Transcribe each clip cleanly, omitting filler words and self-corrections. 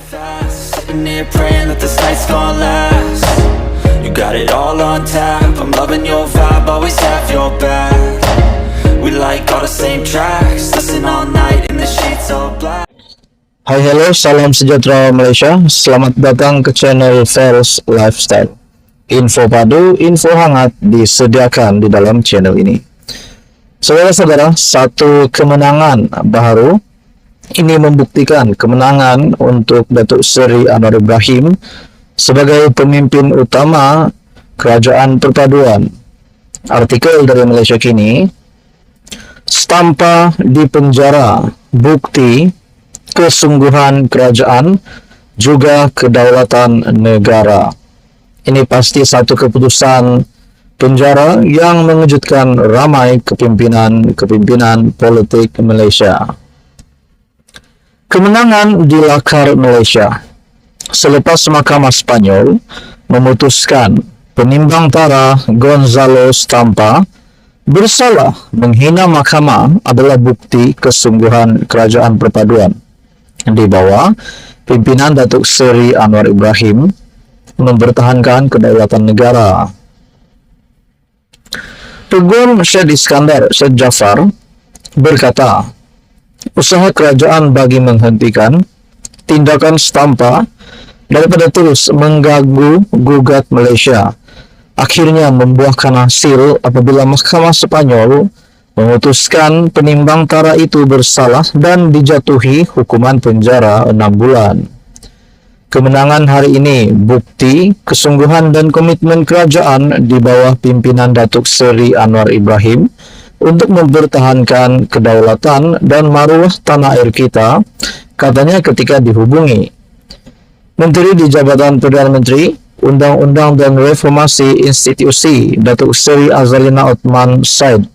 fast, sitting here praying that this night's gonna last. You got it all on tap, I'm loving your vibe, always have your back. We like all the same tracks, listen all night in the sheets all black. Hai hello, salam sejahtera Malaysia. Selamat datang ke channel Fels Lifestyle. Info padu, info hangat disediakan di dalam channel ini. Saudara-saudara, satu kemenangan baru ini membuktikan kemenangan untuk Datuk Seri Anwar Ibrahim sebagai pemimpin utama Kerajaan Perpaduan. Artikel dari Malaysia Kini, Stampa di penjara, bukti kesungguhan kerajaan juga kedaulatan negara. Ini pasti satu keputusan penjara yang mengejutkan ramai kepimpinan politik Malaysia. Kemenangan di Lakar Malaysia selepas Mahkamah Spanyol memutuskan penimbang tara Gonzalo Stampa bersalah menghina mahkamah adalah bukti kesungguhan Kerajaan Perpaduan di bawah pimpinan Datuk Seri Anwar Ibrahim mempertahankan kedaulatan negara. Peguam Syed Iskandar Syed Jaafar berkata, usaha kerajaan bagi menghentikan tindakan Stampa daripada terus mengganggu gugat Malaysia akhirnya membuahkan hasil apabila Mahkamah Spanyol memutuskan penimbang tara itu bersalah dan dijatuhi hukuman penjara 6 bulan. Kemenangan hari ini bukti kesungguhan dan komitmen kerajaan di bawah pimpinan Datuk Seri Anwar Ibrahim untuk mempertahankan kedaulatan dan maruah tanah air kita, katanya ketika dihubungi Menteri di Jabatan Perdana Menteri, Undang-Undang dan Reformasi Institusi Datuk Seri Azalina Othman Said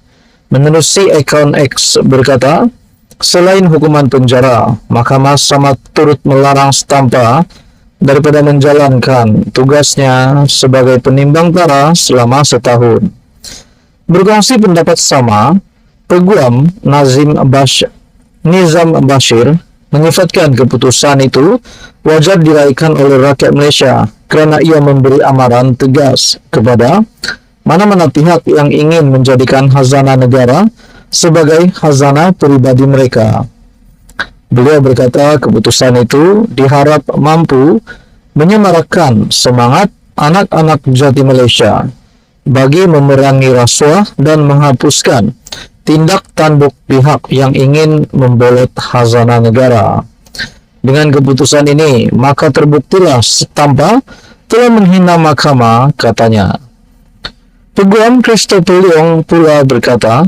menerusi akaun X berkata, selain hukuman penjara, Mahkamah sama turut melarang Stampa daripada menjalankan tugasnya sebagai penimbang tara selama setahun. Berkongsi pendapat sama, Peguam Nizam Bashir menyifatkan keputusan itu wajar diraihkan oleh rakyat Malaysia kerana ia memberi amaran tegas kepada mana-mana pihak yang ingin menjadikan khazanah negara sebagai khazanah peribadi mereka. Beliau berkata keputusan itu diharap mampu menyemarakkan semangat anak-anak jati Malaysia bagi memerangi rasuah dan menghapuskan tindak tanduk pihak yang ingin membolot khazanah negara. Dengan keputusan ini, maka terbuktilah Stampa telah menghina mahkamah, katanya. Peguam Christopher Leong pula berkata,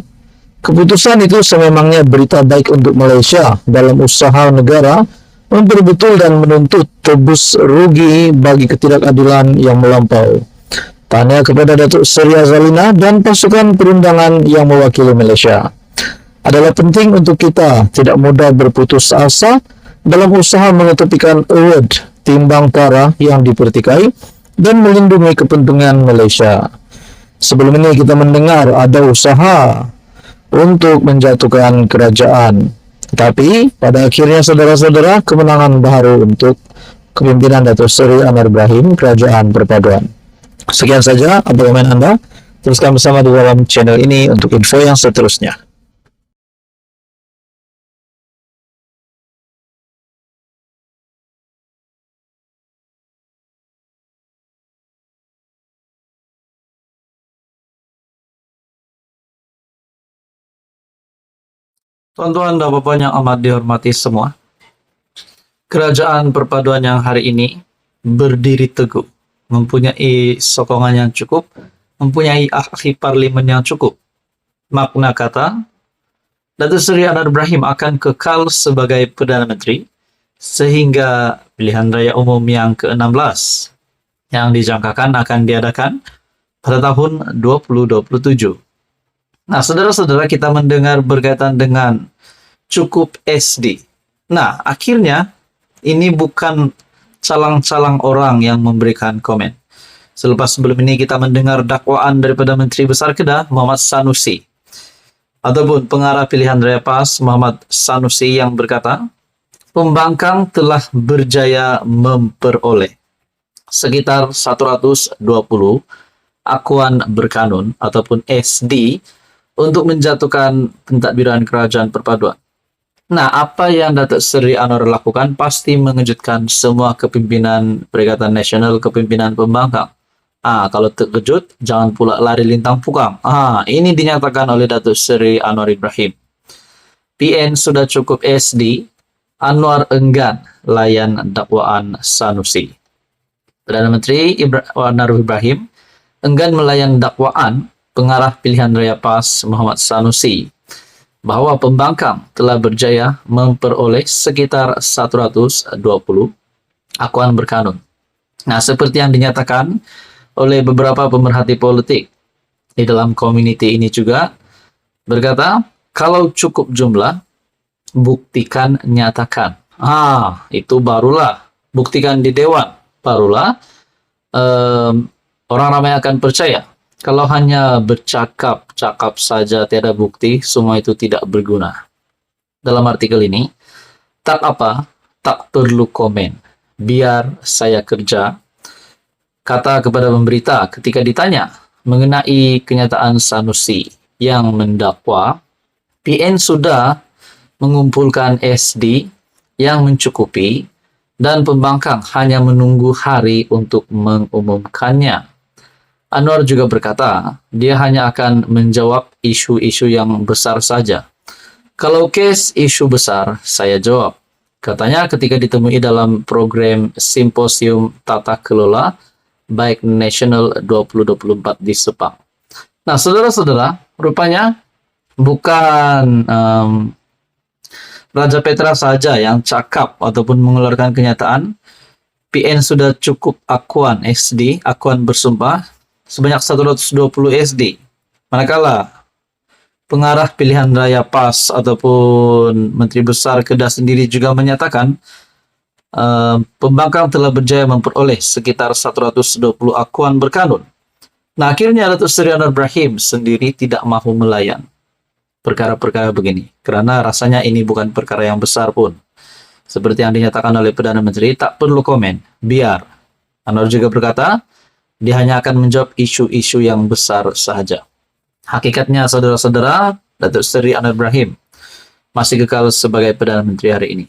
keputusan itu sememangnya berita baik untuk Malaysia dalam usaha negara memperbetul dan menuntut tebus rugi bagi ketidakadilan yang melampau. Tanya kepada Datuk Seri Azalina dan pasukan perundangan yang mewakili Malaysia. Adalah penting untuk kita tidak mudah berputus asa dalam usaha mengetepikan award timbang tara yang dipertikai dan melindungi kepentingan Malaysia. Sebelum ini kita mendengar ada usaha untuk menjatuhkan kerajaan. Tetapi pada akhirnya saudara-saudara, kemenangan baru untuk kepimpinan Datuk Seri Anwar Ibrahim, Kerajaan Perpaduan. Sekian saja komen Anda. Teruskan bersama di dalam channel ini untuk info yang seterusnya. Tuan-tuan dan puan yang amat dihormati semua, Kerajaan Perpaduan yang hari ini berdiri teguh, mempunyai sokongan yang cukup, mempunyai ahli parlimen yang cukup. Makna kata, Datuk Seri Anwar Ibrahim akan kekal sebagai Perdana Menteri sehingga pilihan raya umum yang ke-16 yang dijangkakan akan diadakan pada tahun 2027. Nah, saudara-saudara, kita mendengar berkaitan dengan cukup SD. Nah, akhirnya ini bukan calang-calang orang yang memberikan komen. Selepas sebelum ini kita mendengar dakwaan daripada Menteri Besar Kedah Muhammad Sanusi ataupun pengarah pilihan raya PAS Muhammad Sanusi yang berkata Pembangkang telah berjaya memperoleh sekitar 120 akuan berkanun ataupun SD untuk menjatuhkan pentadbiran kerajaan perpaduan. Nah, apa yang Datuk Seri Anwar lakukan pasti mengejutkan semua kepimpinan Perikatan Nasional, kepimpinan pembangkang. Kalau terkejut, jangan pula lari lintang pukang. Ini dinyatakan oleh Datuk Seri Anwar Ibrahim. PN sudah cukup SD, Anwar enggan layan dakwaan Sanusi. Perdana Menteri Anwar Ibrahim enggan melayan dakwaan pengarah pilihan raya PAS Muhammad Sanusi bahwa pembangkang telah berjaya memperoleh sekitar 120 akuan berkanun. Nah, seperti yang dinyatakan oleh beberapa pemerhati politik di dalam komuniti ini juga berkata, kalau cukup jumlah, buktikan, nyatakan. Itu barulah buktikan di dewan, barulah orang ramai akan percaya. Kalau hanya bercakap-cakap saja tiada bukti, semua itu tidak berguna. Dalam artikel ini, tak apa, tak perlu komen. Biar saya kerja, kata kepada pemberita ketika ditanya mengenai kenyataan Sanusi yang mendakwa PN sudah mengumpulkan SD yang mencukupi dan pembangkang hanya menunggu hari untuk mengumumkannya. Anwar juga berkata, dia hanya akan menjawab isu-isu yang besar saja. Kalau kes isu besar, saya jawab. Katanya ketika ditemui dalam program Simposium Tata Kelola Baik Nasional 2024 di Sepang. Nah, saudara-saudara, rupanya bukan Raja Petra saja yang cakap ataupun mengeluarkan kenyataan. PN sudah cukup akuan SD, akuan bersumpah, sebanyak 120 SD. Manakala pengarah pilihan raya PAS ataupun Menteri Besar Kedah sendiri juga menyatakan pembangkang telah berjaya memperoleh sekitar 120 akuan berkanun. Nah, akhirnya Datuk Seri Anwar Ibrahim sendiri tidak mahu melayan perkara-perkara begini, karena rasanya ini bukan perkara yang besar pun. Seperti yang dinyatakan oleh Perdana Menteri, tak perlu komen, biar. Anwar juga berkata, dia hanya akan menjawab isu-isu yang besar sahaja. Hakikatnya, saudara-saudara, Datuk Seri Anwar Ibrahim masih kekal sebagai Perdana Menteri hari ini.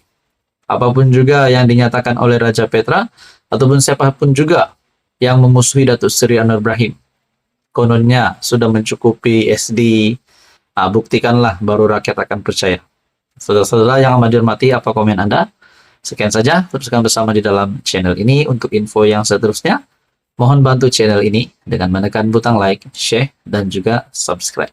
Apapun juga yang dinyatakan oleh Raja Petra, ataupun siapapun juga yang memusuhi Datuk Seri Anwar Ibrahim, kononnya sudah mencukupi SD, buktikanlah baru rakyat akan percaya. Saudara-saudara yang amat dihormati, apa komen Anda? Sekian saja, teruskan bersama di dalam channel ini untuk info yang seterusnya. Mohon bantu channel ini dengan menekan butang like, share, dan juga subscribe.